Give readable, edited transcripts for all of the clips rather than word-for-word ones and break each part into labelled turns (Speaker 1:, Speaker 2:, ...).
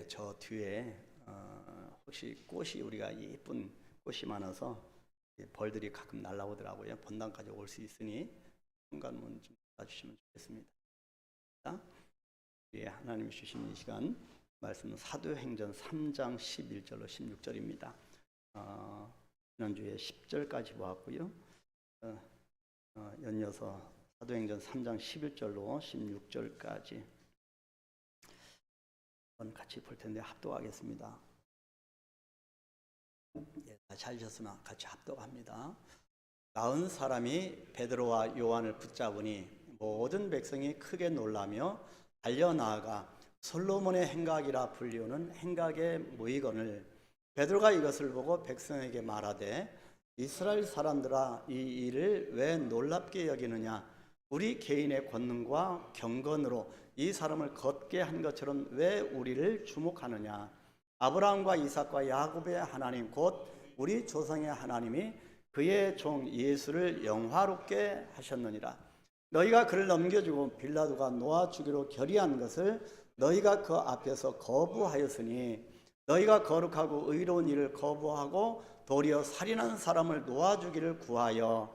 Speaker 1: 저 뒤에 혹시 꽃이 우리가 예쁜 꽃이 많아서 벌들이 가끔 날아오더라고요. 본당까지 올 수 있으니 현관문 좀 닫아주시면 좋겠습니다. 예, 하나님이 주신 이 시간 말씀은 사도행전 3장 11절로 16절입니다. 지난주에 10절까지 보았고요. 연이어서 사도행전 3장 11절로 16절까지 같이 볼 텐데 합독하겠습니다. 예, 잘 읽었으면 같이 합독합니다. 나은 사람이 베드로와 요한을 붙잡으니 모든 백성이 크게 놀라며 달려나아가 솔로몬의 행각이라 불리우는 행각에 모이거늘 베드로가 이것을 보고 백성에게 말하되 이스라엘 사람들아 이 일을 왜 놀랍게 여기느냐 우리 개인의 권능과 경건으로 이 사람을 걷게 한 것처럼 왜 우리를 주목하느냐 아브라함과 이삭과 야곱의 하나님 곧 우리 조상의 하나님이 그의 종 예수를 영화롭게 하셨느니라. 너희가 그를 넘겨주고 빌라도가 놓아주기로 결의한 것을 너희가 그 앞에서 거부하였으니 너희가 거룩하고 의로운 일을 거부하고 도리어 살인한 사람을 놓아주기를 구하여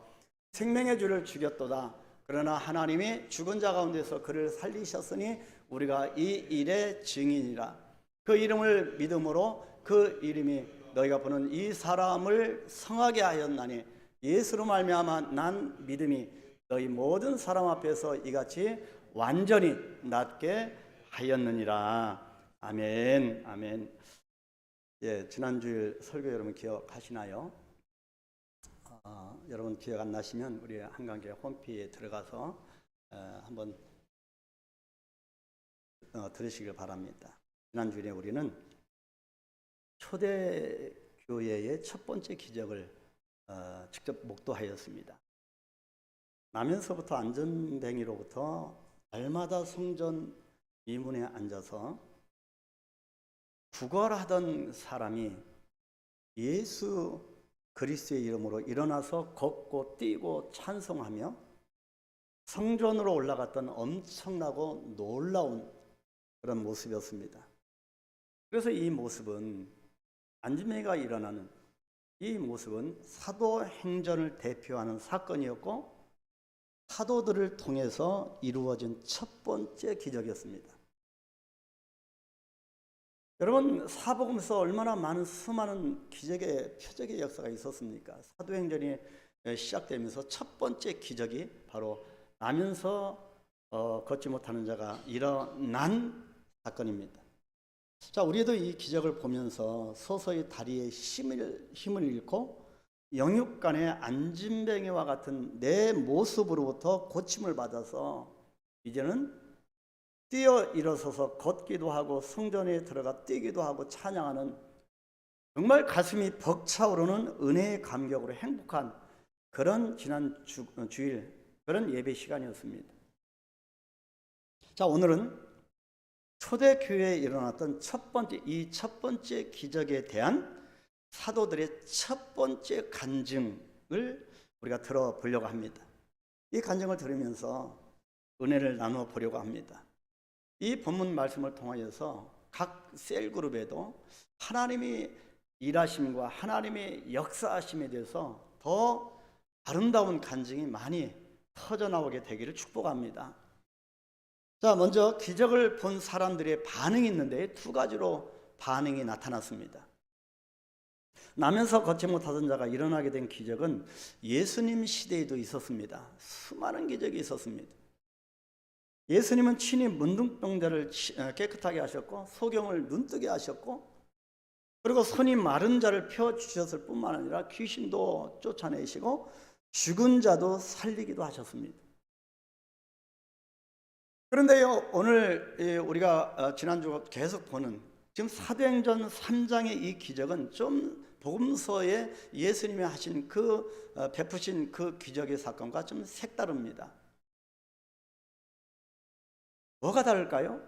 Speaker 1: 생명의 주를 죽였도다. 그러나 하나님이 죽은 자 가운데서 그를 살리셨으니 우리가 이 일의 증인이라. 그 이름을 믿음으로 그 이름이 너희가 보는 이 사람을 성하게 하였나니 예수로 말미암아 난 믿음이 너희 모든 사람 앞에서 이같이 완전히 낫게 하였느니라. 아멘. 아멘. 예, 지난주 설교 여러분 기억하시나요? 여러분 기억 안 나시면 우리 한강교회 홈페이지에 들어가서 한번 들으시길 바랍니다. 지난주에 우리는 초대교회의 첫 번째 기적을 직접 목도하였습니다. 나면서부터 안전뱅이로부터 날마다 성전 이문에 앉아서 구걸하던 사람이 예수 그리스도의 이름으로 일어나서 걷고 뛰고 찬송하며 성전으로 올라갔던 엄청나고 놀라운 그런 모습이었습니다. 그래서 이 모습은 안진뱅이가 일어나는 이 모습은 사도행전을 대표하는 사건이었고 사도들을 통해서 이루어진 첫 번째 기적이었습니다. 여러분 사복음서 얼마나 많은 수많은 기적의 표적의 역사가 있었습니까? 사도행전이 시작되면서 첫 번째 기적이 바로 나면서 걷지 못하는 자가 일어난 사건입니다. 자, 우리도 이 기적을 보면서 서서히 다리에 힘을 잃고 영육간의 안진뱅이와 같은 내 모습으로부터 고침을 받아서 이제는 뛰어 일어서서 걷기도 하고 성전에 들어가 뛰기도 하고 찬양하는 정말 가슴이 벅차오르는 은혜의 감격으로 행복한 그런 지난 주일 그런 예배 시간이었습니다. 자, 오늘은 초대교회에 일어났던 첫 번째 기적에 대한 사도들의 첫 번째 간증을 우리가 들어보려고 합니다. 이 간증을 들으면서 은혜를 나누어 보려고 합니다. 이 본문 말씀을 통하여서 각 셀그룹에도 하나님이 일하심과 하나님의 역사하심에 대해서 더 아름다운 간증이 많이 터져나오게 되기를 축복합니다. 자, 먼저 기적을 본 사람들의 반응이 있는데 두 가지로 반응이 나타났습니다. 나면서 걷지 못하던 자가 일어나게 된 기적은 예수님 시대에도 있었습니다. 수많은 기적이 있었습니다. 예수님은 친히 문둥병자를 깨끗하게 하셨고 소경을 눈뜨게 하셨고 그리고 손이 마른 자를 펴주셨을 뿐만 아니라 귀신도 쫓아내시고 죽은 자도 살리기도 하셨습니다. 그런데요, 오늘 우리가 지난주 계속 보는 지금 사도행전 3장의 이 기적은 좀 복음서에 예수님이 하신 베푸신 그 기적의 사건과 좀 색다릅니다. 뭐가 다를까요?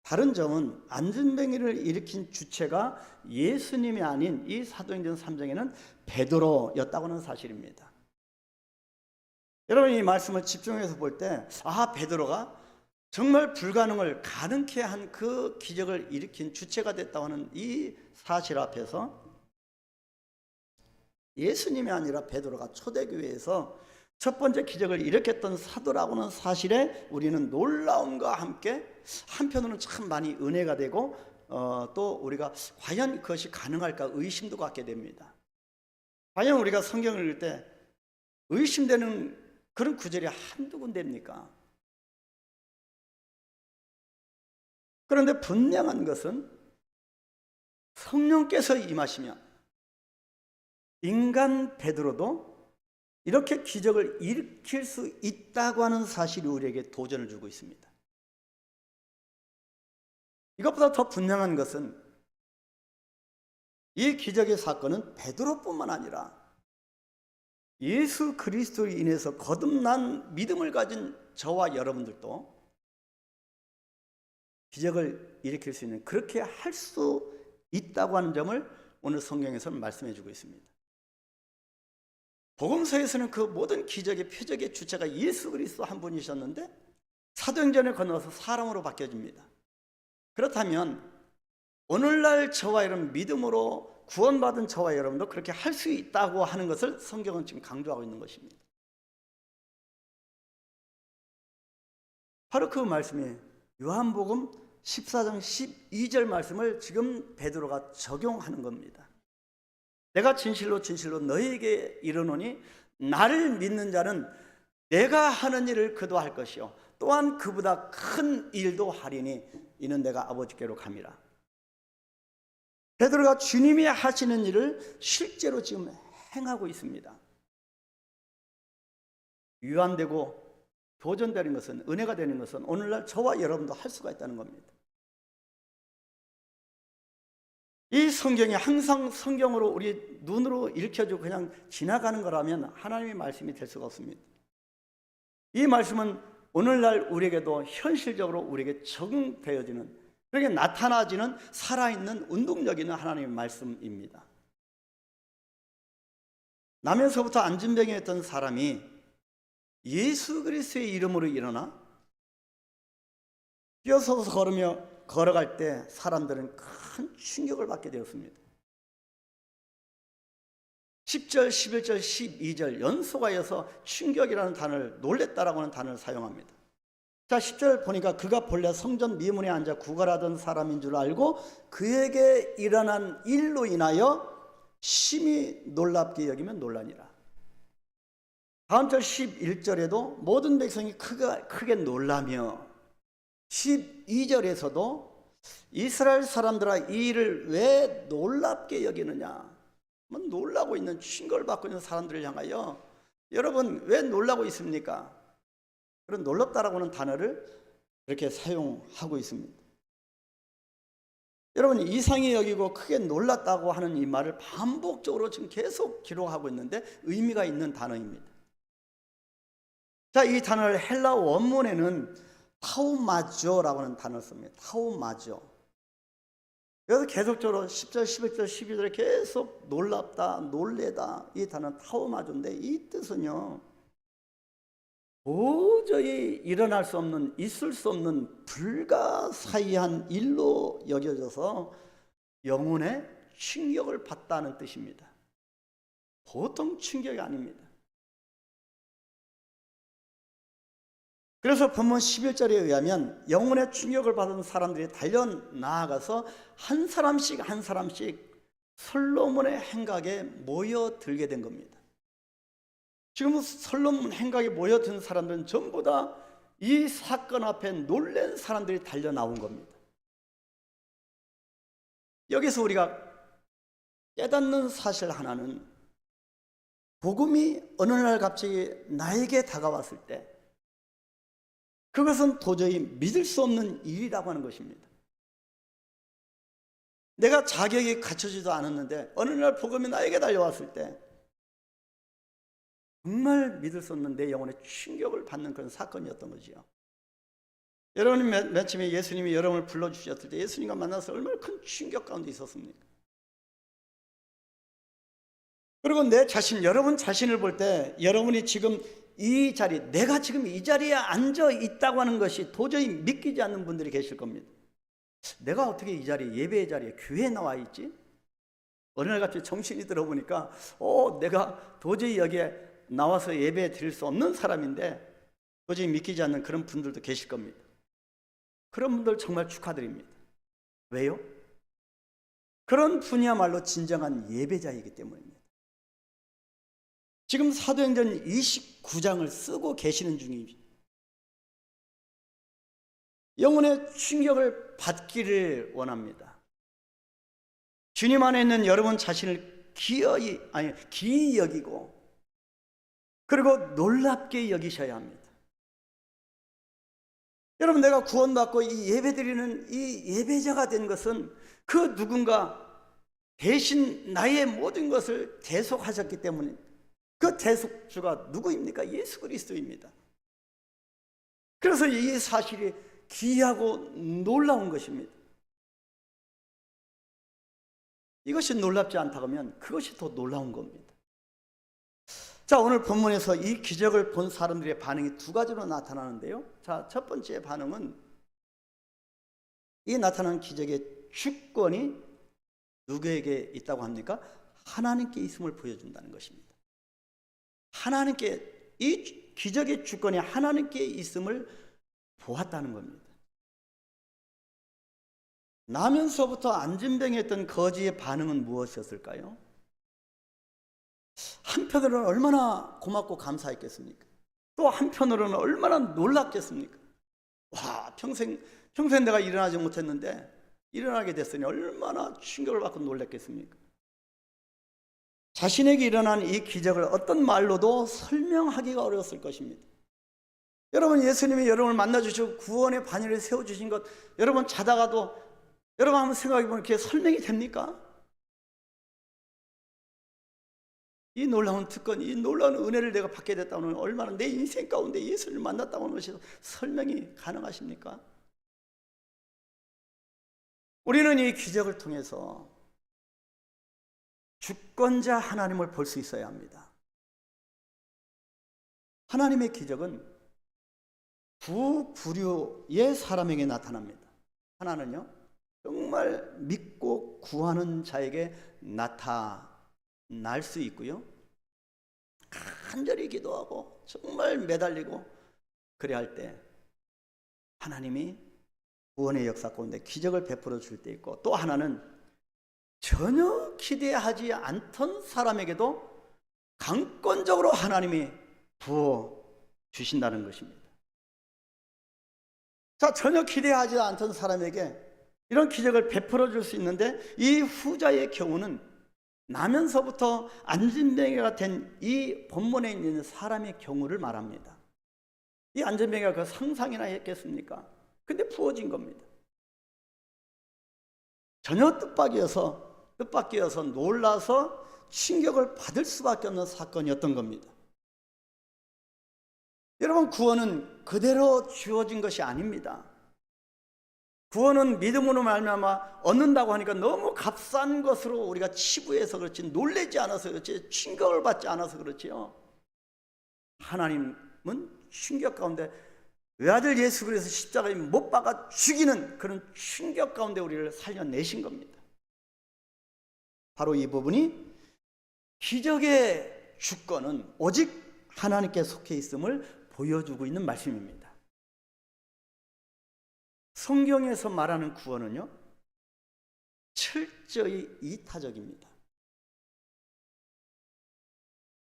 Speaker 1: 다른 점은 안진뱅이를 일으킨 주체가 예수님이 아닌 이 사도행전 3장에는 베드로였다고 하는 사실입니다. 여러분 이 말씀을 집중해서 볼 때 베드로가 정말 불가능을 가능케 한 그 기적을 일으킨 주체가 됐다고 하는 이 사실 앞에서 예수님이 아니라 베드로가 초대교회에서 첫 번째 기적을 일으켰던 사도라고는 사실에 우리는 놀라움과 함께 한편으로는 참 많이 은혜가 되고 또 우리가 과연 그것이 가능할까 의심도 갖게 됩니다. 과연 우리가 성경을 읽을 때 의심되는 그런 구절이 한두 군데입니까? 그런데 분명한 것은 성령께서 임하시면 인간 베드로도 이렇게 기적을 일으킬 수 있다고 하는 사실이 우리에게 도전을 주고 있습니다. 이것보다 더 분명한 것은 이 기적의 사건은 베드로뿐만 아니라 예수 그리스도로 인해서 거듭난 믿음을 가진 저와 여러분들도 기적을 일으킬 수 있는, 그렇게 할 수 있다고 하는 점을 오늘 성경에서는 말씀해 주고 있습니다. 복음서에서는 그 모든 기적의 표적의 주체가 예수 그리스도 한 분이셨는데 사도행전을 건너서 사람으로 바뀌어집니다. 그렇다면 오늘날 저와 여러분, 믿음으로 구원받은 저와 여러분도 그렇게 할 수 있다고 하는 것을 성경은 지금 강조하고 있는 것입니다. 바로 그 말씀이 요한복음 14장 12절 말씀을 지금 베드로가 적용하는 겁니다. 내가 진실로 진실로 너희에게 이르노니 나를 믿는 자는 내가 하는 일을 그도 할 것이요 또한 그보다 큰 일도 하리니 이는 내가 아버지께로 감이라. 베드로가 주님이 하시는 일을 실제로 지금 행하고 있습니다. 유한되고 도전되는 것은, 은혜가 되는 것은 오늘날 저와 여러분도 할 수가 있다는 겁니다. 이 성경이 항상 성경으로 우리 눈으로 읽혀주고 그냥 지나가는 거라면 하나님의 말씀이 될 수가 없습니다. 이 말씀은 오늘날 우리에게도 현실적으로 우리에게 적용되어지는, 그렇게 나타나지는 살아있는 운동력 있는 하나님의 말씀입니다. 나면서부터 안진병이었던 사람이 예수 그리스도의 이름으로 일어나 뛰어서서 걸어갈 때 사람들은 큰 충격을 받게 되었습니다. 10절, 11절, 12절 연속하여서 충격이라는 단어를, 놀랬다라고 하는 단어를 사용합니다. 자, 10절 보니까 그가 본래 성전 미문에 앉아 구걸하던 사람인 줄 알고 그에게 일어난 일로 인하여 심히 놀랍게 여기면 놀라니라. 다음 절 11절에도 모든 백성이 크게 놀라며, 12절에서도 이스라엘 사람들아 이 일을 왜 놀랍게 여기느냐, 놀라고 있는, 충격을 받고 있는 사람들을 향하여 여러분 왜 놀라고 있습니까? 그런 놀랍다라고 하는 단어를 이렇게 사용하고 있습니다. 여러분, 이상히 여기고 크게 놀랐다고 하는 이 말을 반복적으로 지금 계속 기록하고 있는데 의미가 있는 단어입니다. 자, 이 단어를 헬라 원문에는 타우마조라고 하는 단어를 씁니다. 타우마조. 그래서 계속적으로 10절, 11절, 12절에 계속 놀랍다, 놀래다, 이 단어는 타우마조인데 이 뜻은요, 도저히 일어날 수 없는, 있을 수 없는 불가사의한 일로 여겨져서 영혼에 충격을 받다는 뜻입니다. 보통 충격이 아닙니다. 그래서 본문 11절에 의하면 영혼의 충격을 받은 사람들이 달려나가서 한 사람씩 한 사람씩 솔로몬의 행각에 모여들게 된 겁니다. 지금 솔로몬 행각에 모여든 사람들은 전부 다 이 사건 앞에 놀란 사람들이 달려나온 겁니다. 여기서 우리가 깨닫는 사실 하나는, 복음이 어느 날 갑자기 나에게 다가왔을 때 그것은 도저히 믿을 수 없는 일이라고 하는 것입니다. 내가 자격이 갖춰지도 않았는데 어느 날 복음이 나에게 달려왔을 때 정말 믿을 수 없는 내 영혼에 충격을 받는 그런 사건이었던 거지요. 여러분이 맨 처음에 예수님이 여러분을 불러주셨을 때 예수님과 만나서 얼마나 큰 충격 가운데 있었습니까? 그리고 내 자신, 여러분 자신을 볼 때 여러분이 지금 이 자리, 내가 지금 이 자리에 앉아 있다고 하는 것이 도저히 믿기지 않는 분들이 계실 겁니다. 내가 어떻게 이 자리에, 예배의 자리에, 교회에 나와 있지? 어느 날 갑자기 정신이 들어보니까 내가 도저히 여기에 나와서 예배 드릴 수 없는 사람인데 도저히 믿기지 않는 그런 분들도 계실 겁니다. 그런 분들 정말 축하드립니다. 왜요? 그런 분이야말로 진정한 예배자이기 때문입니다. 지금 사도행전 29장을 쓰고 계시는 중입니다. 영혼의 충격을 받기를 원합니다. 주님 안에 있는 여러분 자신을 기이 여기고 그리고 놀랍게 여기셔야 합니다. 여러분, 내가 구원받고 이 예배드리는 이 예배자가 된 것은 그 누군가 대신 나의 모든 것을 대속하셨기 때문에 그 대속주가 누구입니까? 예수 그리스도입니다. 그래서 이 사실이 귀하고 놀라운 것입니다. 이것이 놀랍지 않다고 하면 그것이 더 놀라운 겁니다. 자, 오늘 본문에서 이 기적을 본 사람들의 반응이 두 가지로 나타나는데요. 자, 첫 번째 반응은 이 나타난 기적의 주권이 누구에게 있다고 합니까? 하나님께 있음을 보여준다는 것입니다. 하나님께, 이 기적의 주권이 하나님께 있음을 보았다는 겁니다. 나면서부터 안진병했던 거지의 반응은 무엇이었을까요? 한편으로는 얼마나 고맙고 감사했겠습니까? 또 한편으로는 얼마나 놀랍겠습니까? 와, 평생 내가 일어나지 못했는데 일어나게 됐으니 얼마나 충격을 받고 놀랐겠습니까? 자신에게 일어난 이 기적을 어떤 말로도 설명하기가 어려웠을 것입니다. 여러분, 예수님이 여러분을 만나주시고 구원의 반열을 세워주신 것, 여러분 자다가도 여러분 한번 생각해보면 이렇게 설명이 됩니까? 이 놀라운 특권, 이 놀라운 은혜를 내가 받게 됐다면 얼마나 내 인생 가운데 예수를 만났다고 하는 것이 설명이 가능하십니까? 우리는 이 기적을 통해서 주권자 하나님을 볼 수 있어야 합니다. 하나님의 기적은 두 부류의 사람에게 나타납니다. 하나는요, 정말 믿고 구하는 자에게 나타날 수 있고요, 간절히 기도하고 정말 매달리고 그래야 할 때 하나님이 구원의 역사 가운데 기적을 베풀어 줄 때 있고, 또 하나는 전혀 기대하지 않던 사람에게도 강권적으로 하나님이 부어 주신다는 것입니다. 자, 전혀 기대하지 않던 사람에게 이런 기적을 베풀어 줄 수 있는데, 이 후자의 경우는 나면서부터 안진병이가 된 이 본문에 있는 사람의 경우를 말합니다. 이 안진병이가 그 상상이나 했겠습니까? 근데 부어진 겁니다. 전혀 뜻밖이어서 놀라서 충격을 받을 수밖에 없는 사건이었던 겁니다. 여러분, 구원은 그대로 주어진 것이 아닙니다. 구원은 믿음으로 말미암아 얻는다고 하니까 너무 값싼 것으로 우리가 치부해서 그렇지, 놀라지 않아서 그렇지, 충격을 받지 않아서 그렇지요. 하나님은 충격 가운데 외아들 예수 그리스도 십자가에 못 박아 죽이는 그런 충격 가운데 우리를 살려내신 겁니다. 바로 이 부분이 기적의 주권은 오직 하나님께 속해 있음을 보여주고 있는 말씀입니다. 성경에서 말하는 구원은요, 철저히 이타적입니다.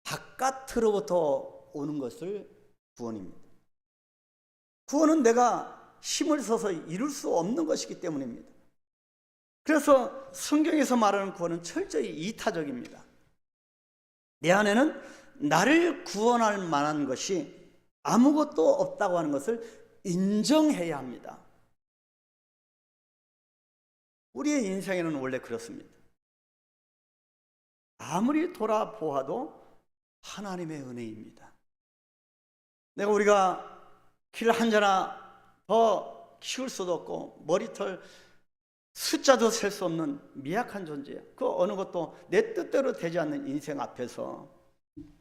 Speaker 1: 바깥으로부터 오는 것을 구원입니다. 구원은 내가 힘을 써서 이룰 수 없는 것이기 때문입니다. 그래서 성경에서 말하는 구원은 철저히 이타적입니다. 내 안에는 나를 구원할 만한 것이 아무것도 없다고 하는 것을 인정해야 합니다. 우리의 인생에는 원래 그렇습니다. 아무리 돌아보아도 하나님의 은혜입니다. 우리가 길 한 자나 더 키울 수도 없고 머리털 숫자도 셀 수 없는 미약한 존재야. 그 어느 것도 내 뜻대로 되지 않는 인생 앞에서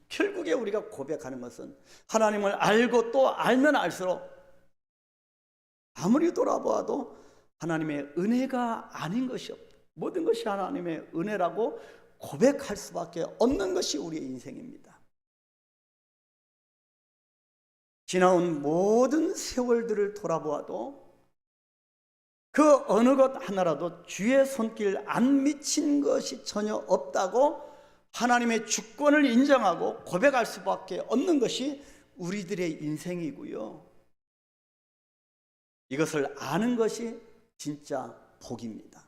Speaker 1: 결국에 우리가 고백하는 것은 하나님을 알고 또 알면 알수록 아무리 돌아보아도 하나님의 은혜가 아닌 것이 없다. 모든 것이 하나님의 은혜라고 고백할 수밖에 없는 것이 우리의 인생입니다. 지나온 모든 세월들을 돌아보아도 그 어느 것 하나라도 주의 손길 안 미친 것이 전혀 없다고 하나님의 주권을 인정하고 고백할 수밖에 없는 것이 우리들의 인생이고요. 이것을 아는 것이 진짜 복입니다.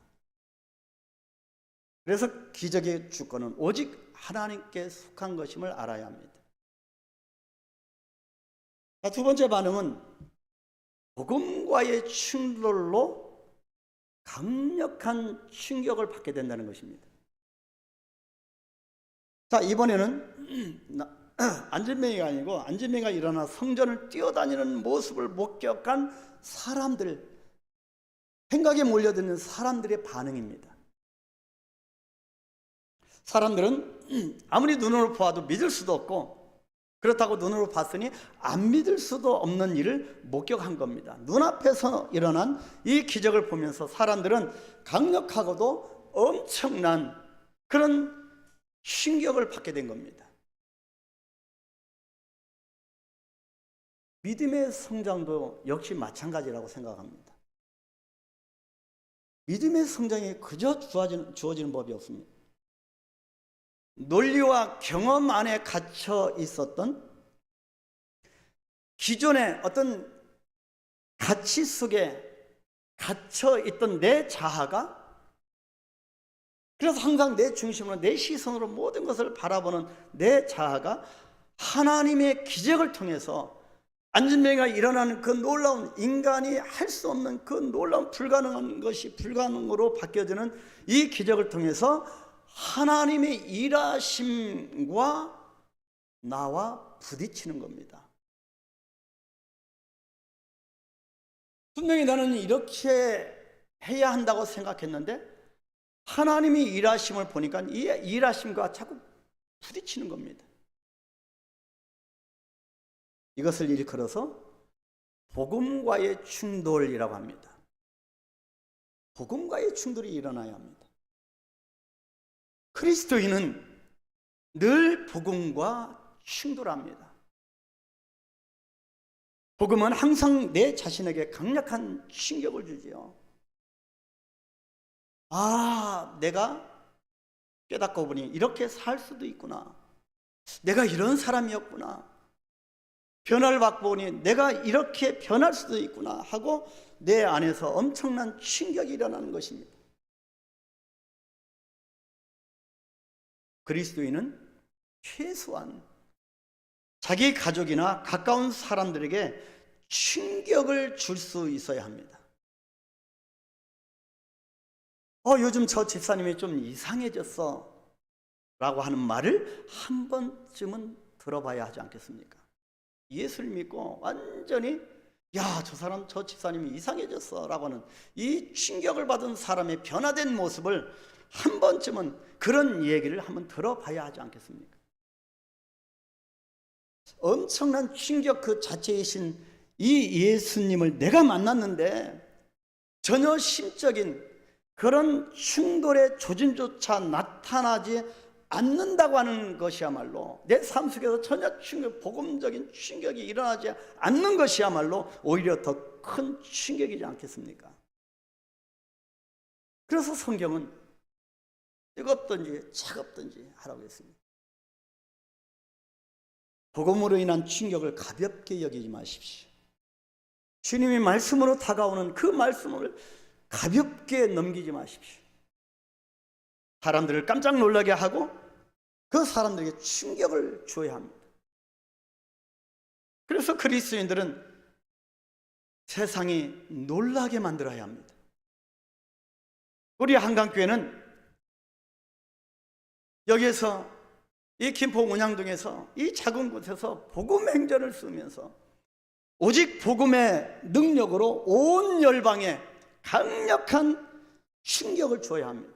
Speaker 1: 그래서 기적의 주권은 오직 하나님께 속한 것임을 알아야 합니다. 두 번째 반응은 복음과의 충돌로 강력한 충격을 받게 된다는 것입니다. 자, 이번에는 안진뱅이가 아니고 안진뱅이가 일어나 성전을 뛰어다니는 모습을 목격한 사람들, 생각에 몰려드는 사람들의 반응입니다. 사람들은 아무리 눈으로 보아도 믿을 수도 없고, 그렇다고 눈으로 봤으니 안 믿을 수도 없는 일을 목격한 겁니다. 눈앞에서 일어난 이 기적을 보면서 사람들은 강력하고도 엄청난 그런 충격을 받게 된 겁니다. 믿음의 성장도 역시 마찬가지라고 생각합니다. 믿음의 성장이 그저 주어지는 법이 없습니다. 논리와 경험 안에 갇혀 있었던 기존의 어떤 가치 속에 갇혀 있던 내 자아가, 그래서 항상 내 중심으로 내 시선으로 모든 것을 바라보는 내 자아가 하나님의 기적을 통해서 안진뱅이가 일어나는 그 놀라운, 인간이 할 수 없는 그 놀라운 불가능한 것이 불가능으로 바뀌어지는 이 기적을 통해서 하나님의 일하심과 나와 부딪히는 겁니다. 분명히 나는 이렇게 해야 한다고 생각했는데 하나님이 일하심을 보니까 이 일하심과 자꾸 부딪히는 겁니다. 이것을 일컬어서 복음과의 충돌이라고 합니다. 복음과의 충돌이 일어나야 합니다. 그리스도인은 늘 복음과 충돌합니다. 복음은 항상 내 자신에게 강력한 충격을 주지요. 아, 내가 깨닫고 보니 이렇게 살 수도 있구나. 내가 이런 사람이었구나. 변화를 받고 보니 내가 이렇게 변할 수도 있구나 하고 내 안에서 엄청난 충격이 일어나는 것입니다. 그리스도인은 최소한 자기 가족이나 가까운 사람들에게 충격을 줄 수 있어야 합니다. 요즘 저 집사님이 좀 이상해졌어 라고 하는 말을 한 번쯤은 들어봐야 하지 않겠습니까? 예수를 믿고 완전히 저 집사님이 이상해졌어 라고 하는 이 충격을 받은 사람의 변화된 모습을 한 번쯤은 그런 얘기를 한번 들어봐야 하지 않겠습니까? 엄청난 충격 그 자체이신 이 예수님을 내가 만났는데 전혀 심적인 그런 충돌의 조짐조차 나타나지 않는다고 하는 것이야말로, 내 삶 속에서 전혀 복음적인 충격이 일어나지 않는 것이야말로 오히려 더 큰 충격이지 않겠습니까? 그래서 성경은 뜨겁든지 차갑든지 하라고 했습니다. 복음으로 인한 충격을 가볍게 여기지 마십시오. 주님이 말씀으로 다가오는 그 말씀을 가볍게 넘기지 마십시오. 사람들을 깜짝 놀라게 하고 그 사람들에게 충격을 줘야 합니다. 그래서 그리스도인들은 세상이 놀라게 만들어야 합니다. 우리 한강교회는 여기에서 이 김포 운양동에서 이 작은 곳에서 복음 행전을 쓰면서 오직 복음의 능력으로 온 열방에 강력한 충격을 줘야 합니다.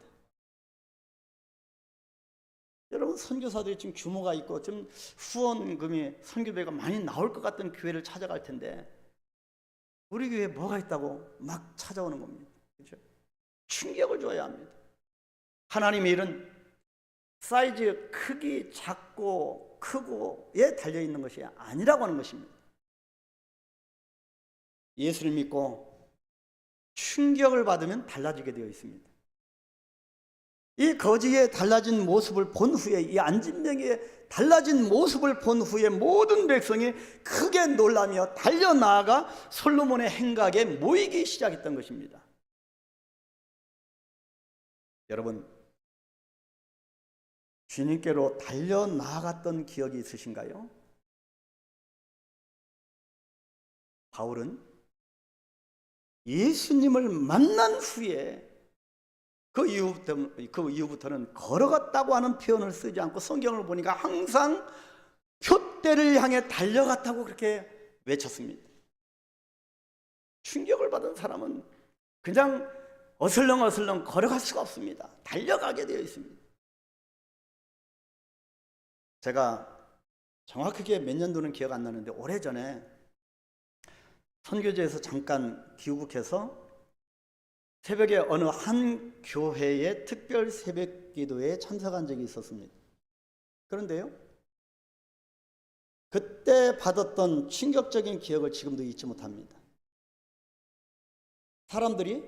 Speaker 1: 여러분, 선교사들이 지금 규모가 있고 좀 후원금이 선교비가 많이 나올 것 같은 교회를 찾아갈 텐데 우리 교회에 뭐가 있다고 막 찾아오는 겁니다. 그렇죠? 충격을 줘야 합니다. 하나님의 일은 사이즈, 크기, 작고 크고에 달려있는 것이 아니라고 하는 것입니다. 예수를 믿고 충격을 받으면 달라지게 되어 있습니다. 이 거지의 달라진 모습을 본 후에, 이 안진병의 달라진 모습을 본 후에 모든 백성이 크게 놀라며 달려나아가 솔로몬의 행각에 모이기 시작했던 것입니다. 여러분, 주님께로 달려나아갔던 기억이 있으신가요? 바울은 예수님을 만난 후에 그 이후부터는 걸어갔다고 하는 표현을 쓰지 않고 성경을 보니까 항상 표대를 향해 달려갔다고 그렇게 외쳤습니다. 충격을 받은 사람은 그냥 어슬렁어슬렁 걸어갈 수가 없습니다. 달려가게 되어 있습니다. 제가 정확하게 몇 년도는 기억 안 나는데 오래전에 선교지에서 잠깐 귀국해서 새벽에 어느 한 교회의 특별 새벽 기도에 참석한 적이 있었습니다. 그런데요, 그때 받았던 충격적인 기억을 지금도 잊지 못합니다. 사람들이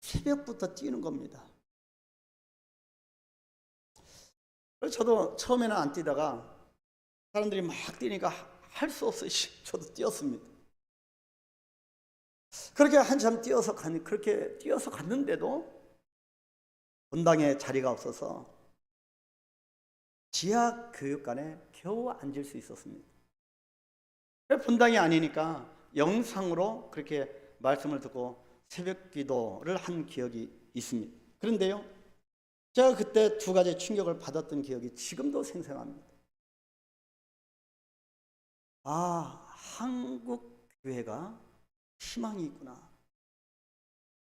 Speaker 1: 새벽부터 뛰는 겁니다. 그래서 저도 처음에는 안 뛰다가 사람들이 막 뛰니까 할 수 없어요. 저도 뛰었습니다. 그렇게 한참 그렇게 뛰어서 갔는데도 본당에 자리가 없어서 지하 교육관에 겨우 앉을 수 있었습니다. 본당이 아니니까 영상으로 그렇게 말씀을 듣고 새벽 기도를 한 기억이 있습니다. 그런데요, 제가 그때 두 가지 충격을 받았던 기억이 지금도 생생합니다. 한국 교회가 희망이 있구나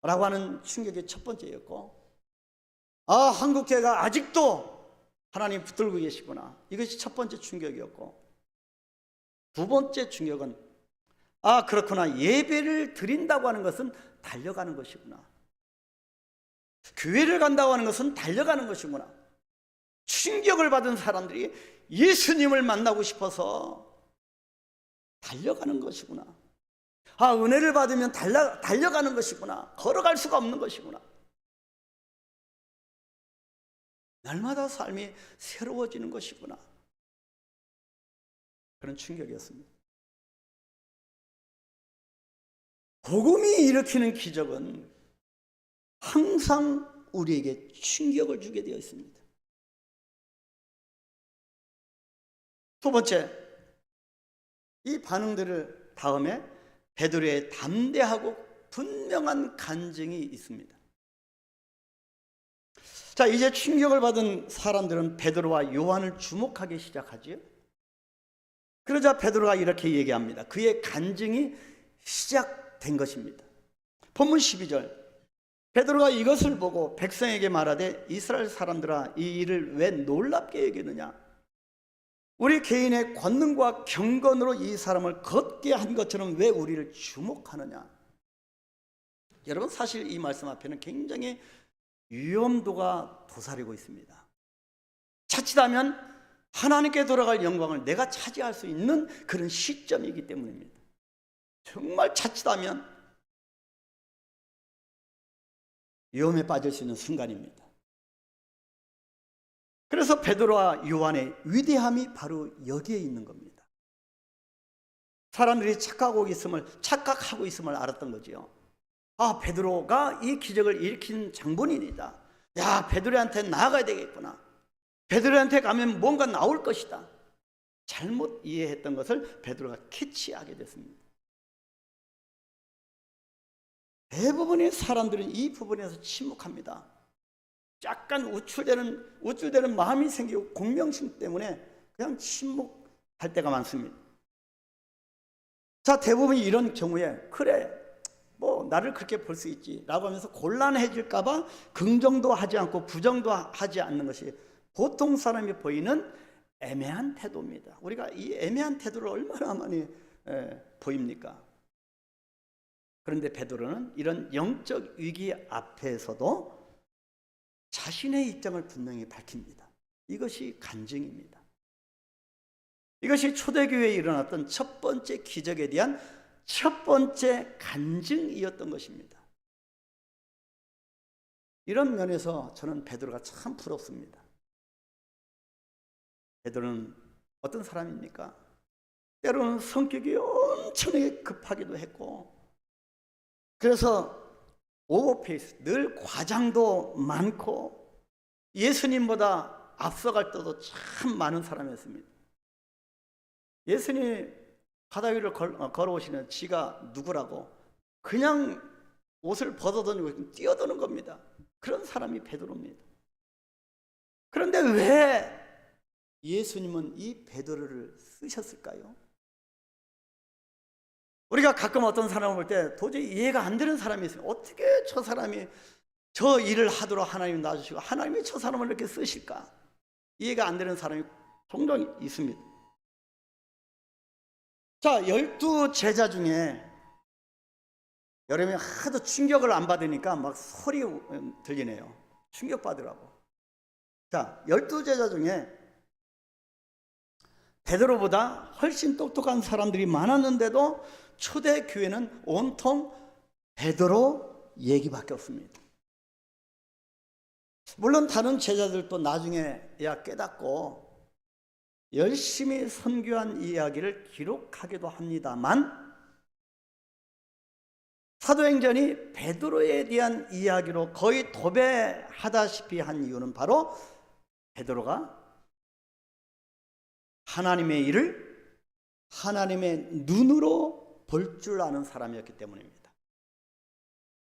Speaker 1: 라고 하는 충격이 첫 번째였고, 한국 교회가 아직도 하나님 붙들고 계시구나, 이것이 첫 번째 충격이었고, 두 번째 충격은 그렇구나, 예배를 드린다고 하는 것은 달려가는 것이구나, 교회를 간다고 하는 것은 달려가는 것이구나. 충격을 받은 사람들이 예수님을 만나고 싶어서 달려가는 것이구나. 은혜를 받으면 달려가는 것이구나. 걸어갈 수가 없는 것이구나. 날마다 삶이 새로워지는 것이구나. 그런 충격이었습니다. 복음이 일으키는 기적은 항상 우리에게 충격을 주게 되어 있습니다. 두 번째, 이 반응들을 다음에 베드로의 담대하고 분명한 간증이 있습니다. 자, 이제 충격을 받은 사람들은 베드로와 요한을 주목하기 시작하지요. 그러자 베드로가 이렇게 얘기합니다. 그의 간증이 시작된 것입니다. 본문 12절, 베드로가 이것을 보고 백성에게 말하되 이스라엘 사람들아, 이 일을 왜 놀랍게 여기느냐? 우리 개인의 권능과 경건으로 이 사람을 걷게 한 것처럼 왜 우리를 주목하느냐? 여러분, 사실 이 말씀 앞에는 굉장히 위험도가 도사리고 있습니다. 자칫하면 하나님께 돌아갈 영광을 내가 차지할 수 있는 그런 시점이기 때문입니다. 정말 자칫하면 위험에 빠질 수 있는 순간입니다. 그래서 베드로와 요한의 위대함이 바로 여기에 있는 겁니다. 사람들이 착각하고 있음을 알았던 거지요. 베드로가 이 기적을 일으킨 장본인이다. 베드로한테 나아가야 되겠구나. 베드로한테 가면 뭔가 나올 것이다. 잘못 이해했던 것을 베드로가 캐치하게 됐습니다. 대부분의 사람들은 이 부분에서 침묵합니다. 약간 우쭐대는 마음이 생기고 공명심 때문에 그냥 침묵할 때가 많습니다. 자, 대부분이 이런 경우에 그래, 뭐 나를 그렇게 볼 수 있지라고 하면서 곤란해질까 봐 긍정도 하지 않고 부정도 하지 않는 것이 보통 사람이 보이는 애매한 태도입니다. 우리가 이 애매한 태도를 얼마나 많이 보입니까? 그런데 베드로는 이런 영적 위기 앞에서도 자신의 입장을 분명히 밝힙니다. 이것이 간증입니다. 이것이 초대교회에 일어났던 첫 번째 기적에 대한 첫 번째 간증이었던 것입니다. 이런 면에서 저는 베드로가 참 부럽습니다. 베드로는 어떤 사람입니까? 때로는 성격이 엄청나게 급하기도 했고, 그래서 오버페이스, 늘 과장도 많고 예수님보다 앞서갈 때도 참 많은 사람이었습니다. 예수님이 바다 위를 걸어오시는 지가 누구라고 그냥 옷을 벗어던지고 뛰어드는 겁니다. 그런 사람이 베드로입니다. 그런데 왜 예수님은 이 베드로를 쓰셨을까요? 우리가 가끔 어떤 사람을 볼 때 도저히 이해가 안 되는 사람이 있어요. 어떻게 저 사람이 저 일을 하도록 하나님이 놔주시고 하나님이 저 사람을 이렇게 쓰실까? 이해가 안 되는 사람이 종종 있습니다. 자, 12 제자 중에 여름에 하도 충격을 안 받으니까 막 소리 들리네요. 충격받으라고. 자, 12 제자 중에 베드로보다 훨씬 똑똑한 사람들이 많았는데도 초대교회는 온통 베드로 얘기밖에 없습니다. 물론 다른 제자들도 나중에야 깨닫고 열심히 선교한 이야기를 기록하기도 합니다만, 사도행전이 베드로에 대한 이야기로 거의 도배하다시피 한 이유는 바로 베드로가 하나님의 일을 하나님의 눈으로 볼 줄 아는 사람이었기 때문입니다.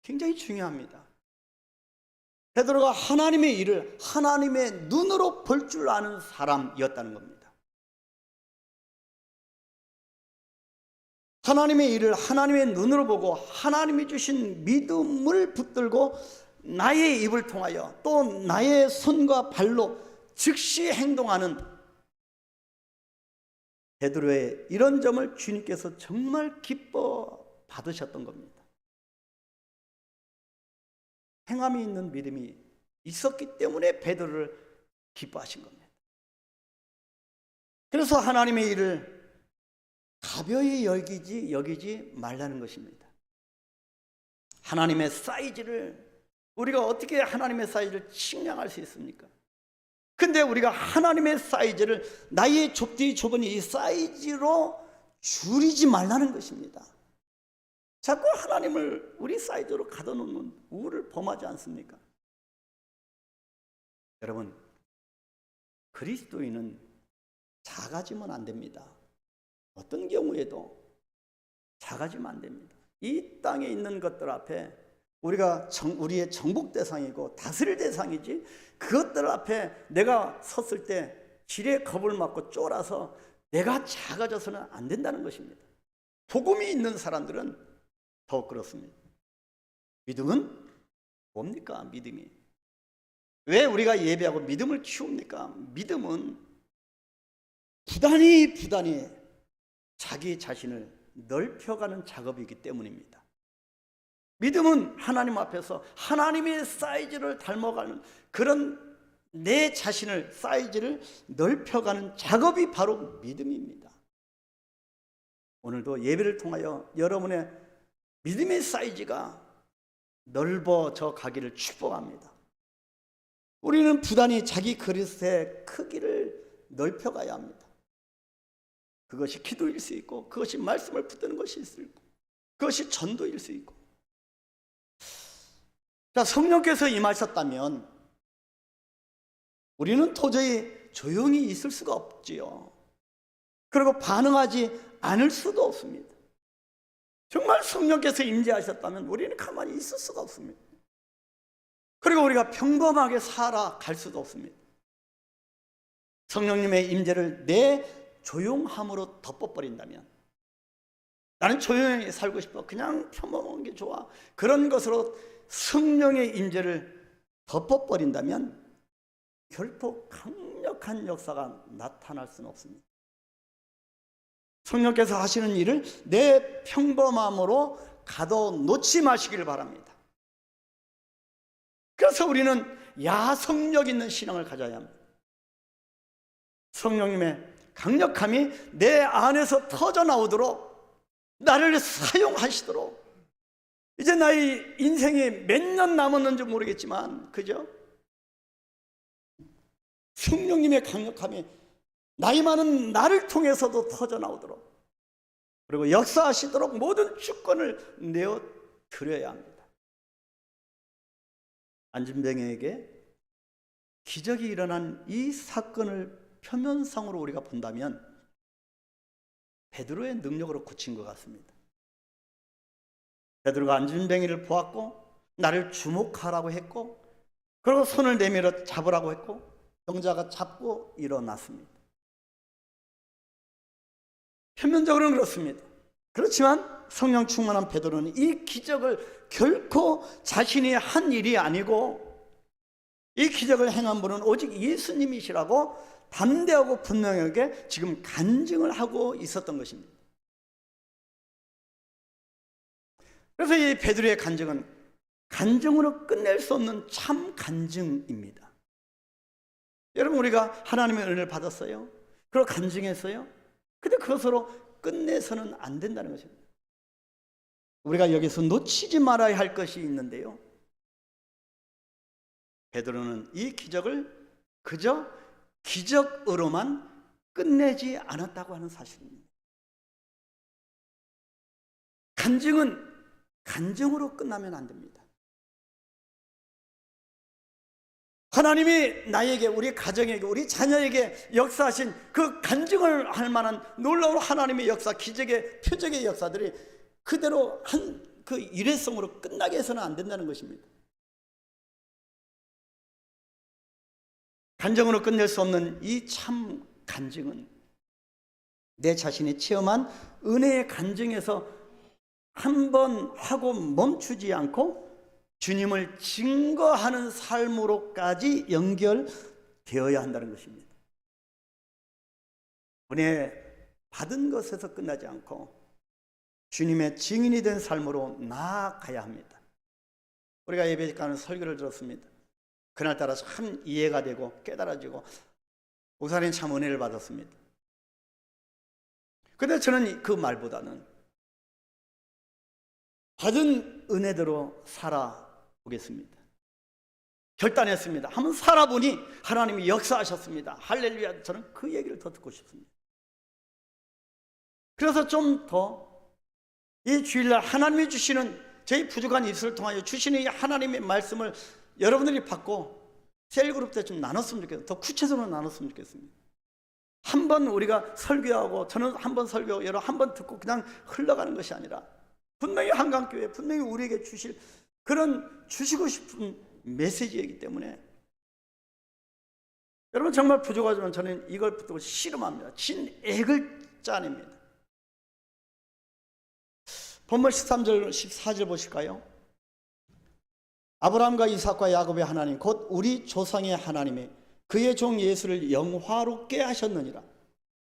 Speaker 1: 굉장히 중요합니다. 베드로가 하나님의 일을 하나님의 눈으로 볼 줄 아는 사람이었다는 겁니다. 하나님의 일을 하나님의 눈으로 보고 하나님이 주신 믿음을 붙들고 나의 입을 통하여 또 나의 손과 발로 즉시 행동하는 베드로의 이런 점을 주님께서 정말 기뻐 받으셨던 겁니다. 행함이 있는 믿음이 있었기 때문에 베드로를 기뻐하신 겁니다. 그래서 하나님의 일을 가벼이 여기지 말라는 것입니다. 하나님의 사이즈를, 우리가 어떻게 하나님의 사이즈를 측량할 수 있습니까? 근데 우리가 하나님의 사이즈를 나의 좁디 좁은 이 사이즈로 줄이지 말라는 것입니다. 자꾸 하나님을 우리 사이즈로 가둬놓는 우를 범하지 않습니까? 여러분, 그리스도인은 작아지면 안 됩니다. 어떤 경우에도 작아지면 안 됩니다. 이 땅에 있는 것들 앞에 우리가 우리의 정복 대상이고 다스릴 대상이지, 그것들 앞에 내가 섰을 때 지레 겁을 맞고 쫄아서 내가 작아져서는 안 된다는 것입니다. 복음이 있는 사람들은 더욱 그렇습니다. 믿음은 뭡니까? 믿음이 왜 우리가 예배하고 믿음을 키웁니까? 믿음은 부단히 자기 자신을 넓혀가는 작업이기 때문입니다. 믿음은 하나님 앞에서 하나님의 사이즈를 닮아가는 그런 내 자신을 사이즈를 넓혀가는 작업이 바로 믿음입니다. 오늘도 예배를 통하여 여러분의 믿음의 사이즈가 넓어져 가기를 축복합니다. 우리는 부단히 자기 그릇의 크기를 넓혀가야 합니다. 그것이 기도일 수 있고, 그것이 말씀을 붙드는 것일 수 있고, 그것이 전도일 수 있고. 자, 성령께서 임하셨다면 우리는 도저히 조용히 있을 수가 없지요. 그리고 반응하지 않을 수도 없습니다. 정말 성령께서 임재하셨다면 우리는 가만히 있을 수가 없습니다. 그리고 우리가 평범하게 살아갈 수도 없습니다. 성령님의 임재를 내 조용함으로 덮어버린다면, 나는 조용히 살고 싶어. 그냥 평범한 게 좋아. 그런 것으로 성령의 임재를 덮어버린다면 결코 강력한 역사가 나타날 수는 없습니다. 성령께서 하시는 일을 내 평범함으로 가둬놓지 마시기를 바랍니다. 그래서 우리는 야성력 있는 신앙을 가져야 합니다. 성령님의 강력함이 내 안에서 터져나오도록, 나를 사용하시도록, 이제 나의 인생에 몇 년 남았는지 모르겠지만, 그죠? 성령님의 강력함이 나이 많은 나를 통해서도 터져나오도록, 그리고 역사하시도록 모든 주권을 내어 드려야 합니다. 안진뱅에게 기적이 일어난 이 사건을 표면상으로 우리가 본다면 베드로의 능력으로 고친 것 같습니다. 베드로가 안진뱅이를 보았고 나를 주목하라고 했고, 그리고 손을 내밀어 잡으라고 했고 병자가 잡고 일어났습니다. 표면적으로는 그렇습니다. 그렇지만 성령 충만한 베드로는 이 기적을 결코 자신이 한 일이 아니고 이 기적을 행한 분은 오직 예수님이시라고 담대하고 분명하게 지금 간증을 하고 있었던 것입니다. 그래서 이 베드로의 간증은 간증으로 끝낼 수 없는 참 간증입니다. 여러분, 우리가 하나님의 은혜를 받았어요. 그리고 간증했어요. 근데 그것으로 끝내서는 안 된다는 것입니다. 우리가 여기서 놓치지 말아야 할 것이 있는데요, 베드로는 이 기적을 그저 기적으로만 끝내지 않았다고 하는 사실입니다. 간증은 간증으로 끝나면 안 됩니다. 하나님이 나에게, 우리 가정에게, 우리 자녀에게 역사하신 그 간증을 할 만한 놀라운 하나님의 역사, 기적의, 표적의 역사들이 그대로 한 그 일회성으로 끝나게 해서는 안 된다는 것입니다. 간증으로 끝낼 수 없는 이 참 간증은 내 자신이 체험한 은혜의 간증에서 한 번 하고 멈추지 않고 주님을 증거하는 삶으로까지 연결되어야 한다는 것입니다. 은혜 받은 것에서 끝나지 않고 주님의 증인이 된 삶으로 나아가야 합니다. 우리가 예배 가는 설교를 들었습니다. 그날따라 참 이해가 되고 깨달아지고 목사님 참 은혜를 받았습니다. 그런데 저는 그 말보다는 받은 은혜대로 살아보겠습니다. 결단했습니다. 한번 살아보니 하나님이 역사하셨습니다. 할렐루야. 저는 그 얘기를 더 듣고 싶습니다. 그래서 좀 더 이 주일날 하나님이 주시는, 저희 부족한 입술을 통하여 주시는 이 하나님의 말씀을 여러분들이 받고 셀그룹 때 좀 나눴으면 좋겠어요. 더 구체적으로 나눴으면 좋겠습니다. 한 번 우리가 설교하고, 저는 한 번 설교하고 여러분 한 번 듣고 그냥 흘러가는 것이 아니라 분명히 한강교회, 분명히 우리에게 주실 그런 주시고 싶은 메시지이기 때문에 여러분 정말 부족하지만 저는 이걸 붙들고 씨름합니다. 진액을 짜냅니다. 본문 13절 14절 보실까요? 아브라함과 이삭과 야곱의 하나님 곧 우리 조상의 하나님이 그의 종 예수를 영화롭게 하셨느니라.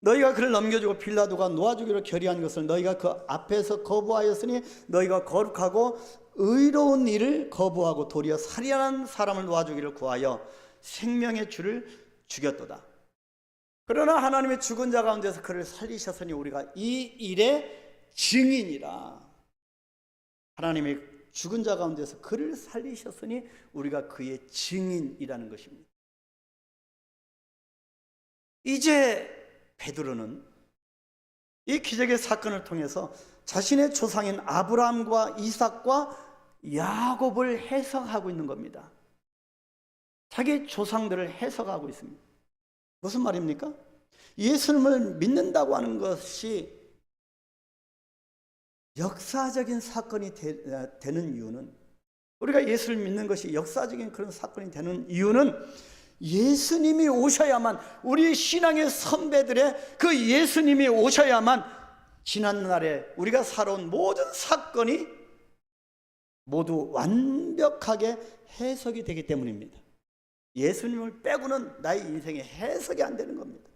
Speaker 1: 너희가 그를 넘겨주고 빌라도가 놓아주기로 결의한 것을 너희가 그 앞에서 거부하였으니 너희가 거룩하고 의로운 일을 거부하고 도리어 살인한 사람을 놓아주기를 구하여 생명의 주를 죽였도다. 그러나 하나님의 죽은 자 가운데서 그를 살리셨으니 우리가 이 일의 증인이라. 하나님의 죽은 자 가운데서 그를 살리셨으니 우리가 그의 증인이라는 것입니다. 이제 베드로는 이 기적의 사건을 통해서 자신의 조상인 아브라함과 이삭과 야곱을 해석하고 있는 겁니다. 자기 조상들을 해석하고 있습니다. 무슨 말입니까? 예수님을 믿는다고 하는 것이 역사적인 사건이 되는 이유는, 우리가 예수를 믿는 것이 역사적인 그런 사건이 되는 이유는 예수님이 오셔야만, 우리 신앙의 선배들의 그 예수님이 오셔야만 지난날에 우리가 살아온 모든 사건이 모두 완벽하게 해석이 되기 때문입니다. 예수님을 빼고는 나의 인생에 해석이 안 되는 겁니다.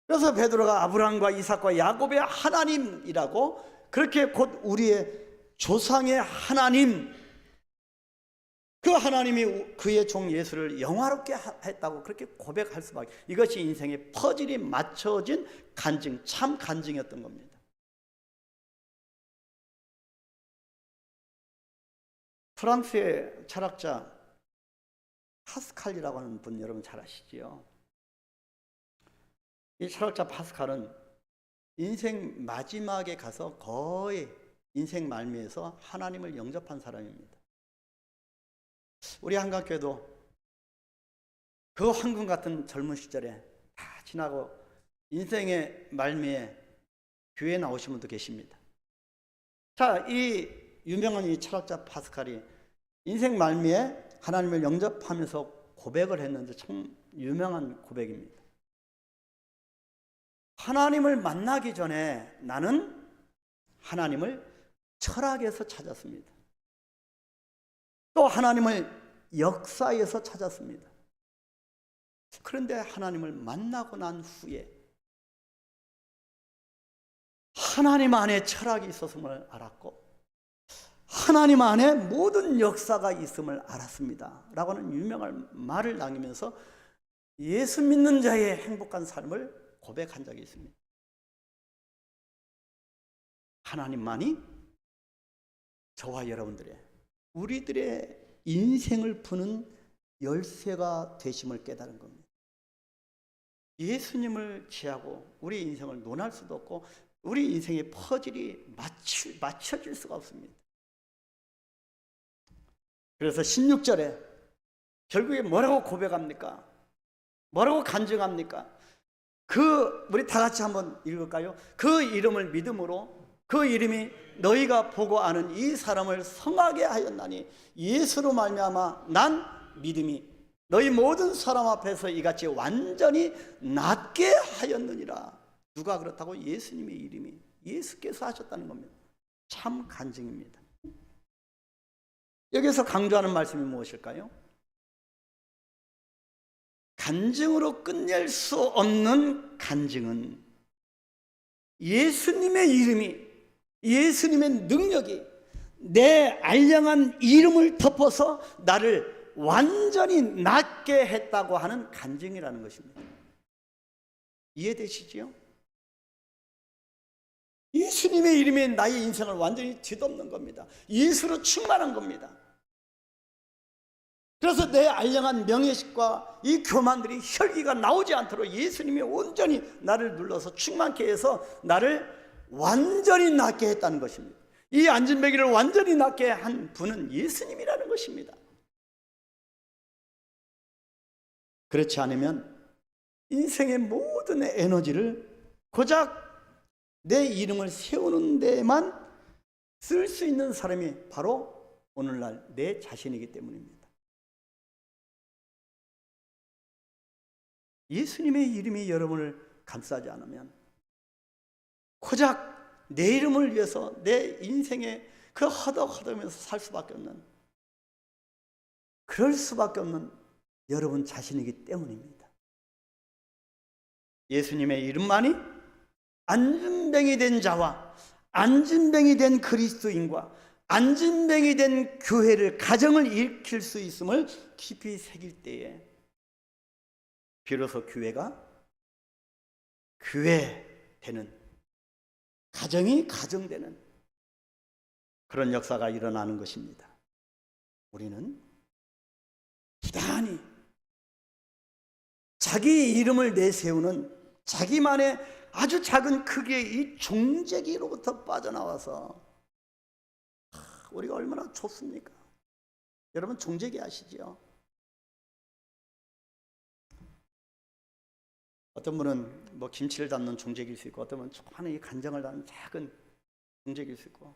Speaker 1: 그래서 베드로가 아브라함과 이삭과 야곱의 하나님이라고, 그렇게 곧 우리의 조상의 하나님, 그 하나님이 그의 종 예수를 영화롭게 했다고 그렇게 고백할 수밖에. 이것이 인생의 퍼즐이 맞춰진 간증, 참 간증이었던 겁니다. 프랑스의 철학자 파스칼이라고 하는 분 여러분 잘 아시지요? 이 철학자 파스칼은 인생 마지막에 가서 거의 인생 말미에서 하나님을 영접한 사람입니다. 우리 한강교회도 그 황금 같은 젊은 시절에 다 지나고 인생의 말미에 교회에 나오신 분도 계십니다. 자, 이 유명한 이 철학자 파스칼이 인생 말미에 하나님을 영접하면서 고백을 했는데 참 유명한 고백입니다. 하나님을 만나기 전에 나는 하나님을 철학에서 찾았습니다. 또 하나님을 역사에서 찾았습니다. 그런데 하나님을 만나고 난 후에 하나님 안에 철학이 있었음을 알았고 하나님 안에 모든 역사가 있음을 알았습니다 라고 하는 유명한 말을 남기면서 예수 믿는 자의 행복한 삶을 고백한 적이 있습니다. 하나님만이 저와 여러분들의, 우리들의 인생을 푸는 열쇠가 되심을 깨달은 겁니다. 예수님을 취하고 우리 인생을 논할 수도 없고 우리 인생의 퍼즐이 맞춰질 수가 없습니다. 그래서 16절에 결국에 뭐라고 고백합니까? 뭐라고 간증합니까? 우리 다 같이 한번 읽을까요? 그 이름을 믿음으로, 그 이름이 너희가 보고 아는 이 사람을 성하게 하였나니 예수로 말미암아 난 믿음이 너희 모든 사람 앞에서 이같이 완전히 낫게 하였느니라. 누가 그렇다고? 예수님의 이름이, 예수께서 하셨다는 겁니다. 참 간증입니다. 여기서 강조하는 말씀이 무엇일까요? 간증으로 끝낼 수 없는 간증은 예수님의 이름이, 예수님의 능력이 내 알량한 이름을 덮어서 나를 완전히 낫게 했다고 하는 간증이라는 것입니다. 이해되시지요? 예수님의 이름이 나의 인생을 완전히 뒤덮는 겁니다. 예수로 충만한 겁니다. 그래서 내 알량한 명예식과 이 교만들이 혈기가 나오지 않도록 예수님이 온전히 나를 눌러서 충만케 해서 나를 완전히 낫게 했다는 것입니다. 이 안진뱅이를 완전히 낫게 한 분은 예수님이라는 것입니다. 그렇지 않으면 인생의 모든 에너지를 고작 내 이름을 세우는 데만 쓸 수 있는 사람이 바로 오늘날 내 자신이기 때문입니다. 예수님의 이름이 여러분을 감싸지 않으면 고작 내 이름을 위해서 내 인생에 그 허덕허덕하면서 살 수밖에 없는, 그럴 수밖에 없는 여러분 자신이기 때문입니다. 예수님의 이름만이 안진뱅이 된 자와 안진뱅이 된 그리스도인과 안진뱅이 된 교회를, 가정을 일으킬 수 있음을 깊이 새길 때에 비로소 교회가 교회 되는, 가정이 가정되는 그런 역사가 일어나는 것입니다. 우리는 부단히 자기 이름을 내세우는 자기만의 아주 작은 크기의 이 종재기로부터 빠져나와서, 우리가 얼마나 좋습니까? 여러분 종재기 아시죠? 어떤 분은 뭐 김치를 담는 종재기일 수 있고, 어떤 분은 조그마한 이 간장을 담는 작은 종재기일 수 있고,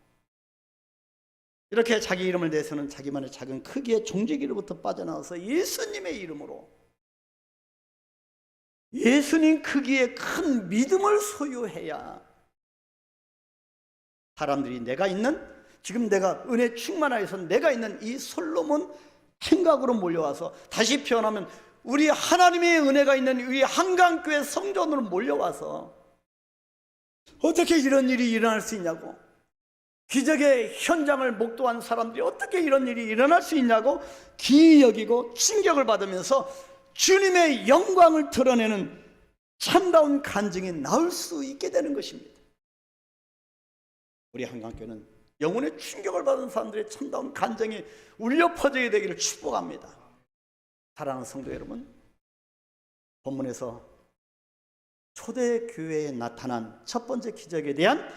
Speaker 1: 이렇게 자기 이름을 내세우는 자기만의 작은 크기의 종재기로부터 빠져나와서 예수님의 이름으로, 예수님 크기의 큰 믿음을 소유해야 사람들이 지금 내가 은혜 충만하여서 내가 있는 이 솔로몬 행각으로 몰려와서, 다시 표현하면 우리 하나님의 은혜가 있는 우리 한강교회 성전으로 몰려와서 어떻게 이런 일이 일어날 수 있냐고, 기적의 현장을 목도한 사람들이 어떻게 이런 일이 일어날 수 있냐고 기이 여기고 충격을 받으면서 주님의 영광을 드러내는 참다운 간증이 나올 수 있게 되는 것입니다. 우리 한강교회는 영혼의 충격을 받은 사람들의 참다운 간증이 울려 퍼지게 되기를 축복합니다. 사랑하는 성도 여러분, 본문에서 초대교회에 나타난 첫 번째 기적에 대한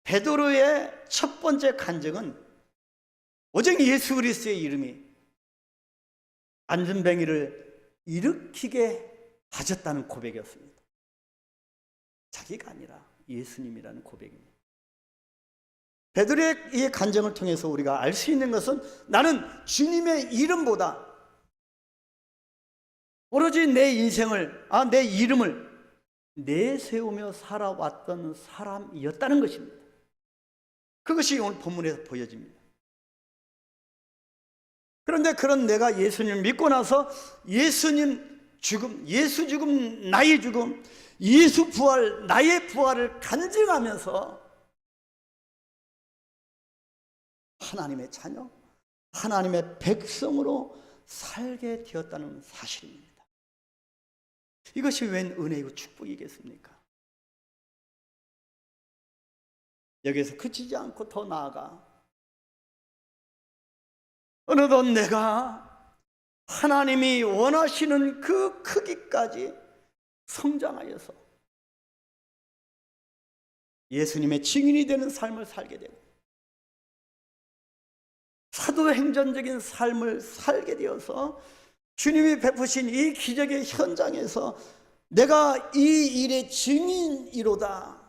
Speaker 1: 베드로의 첫 번째 간증은 오직 예수 그리스도의 이름이 안전뱅이를 일으키게 하셨다는 고백이었습니다. 자기가 아니라 예수님이라는 고백입니다. 베드로의 이 간증을 통해서 우리가 알 수 있는 것은, 나는 주님의 이름보다 오로지 내 인생을, 내 이름을 내세우며 살아왔던 사람이었다는 것입니다. 그것이 오늘 본문에서 보여집니다. 그런데 그런 내가 예수님을 믿고 나서 예수님 죽음, 예수 죽음, 나의 죽음, 예수 부활, 나의 부활을 간증하면서 하나님의 자녀, 하나님의 백성으로 살게 되었다는 사실입니다. 이것이 웬 은혜이고 축복이겠습니까? 여기에서 그치지 않고 더 나아가 어느덧 내가 하나님이 원하시는 그 크기까지 성장하여서 예수님의 증인이 되는 삶을 살게 되고 사도행전적인 삶을 살게 되어서 주님이 베푸신 이 기적의 현장에서 내가 이 일의 증인이로다,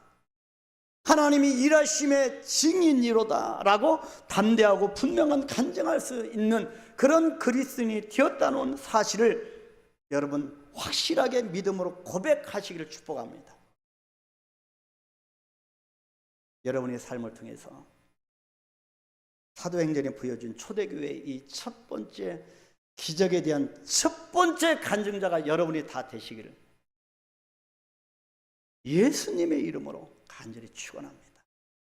Speaker 1: 하나님이 일하심의 증인이로다 라고 담대하고 분명한 간증할 수 있는 그런 그리스도인이 되었다는 사실을 여러분 확실하게 믿음으로 고백하시기를 축복합니다. 여러분의 삶을 통해서 사도행전에 보여준 초대교회의 이 첫 번째 기적에 대한 첫 번째 간증자가 여러분이 다 되시기를 예수님의 이름으로 간절히 축원합니다.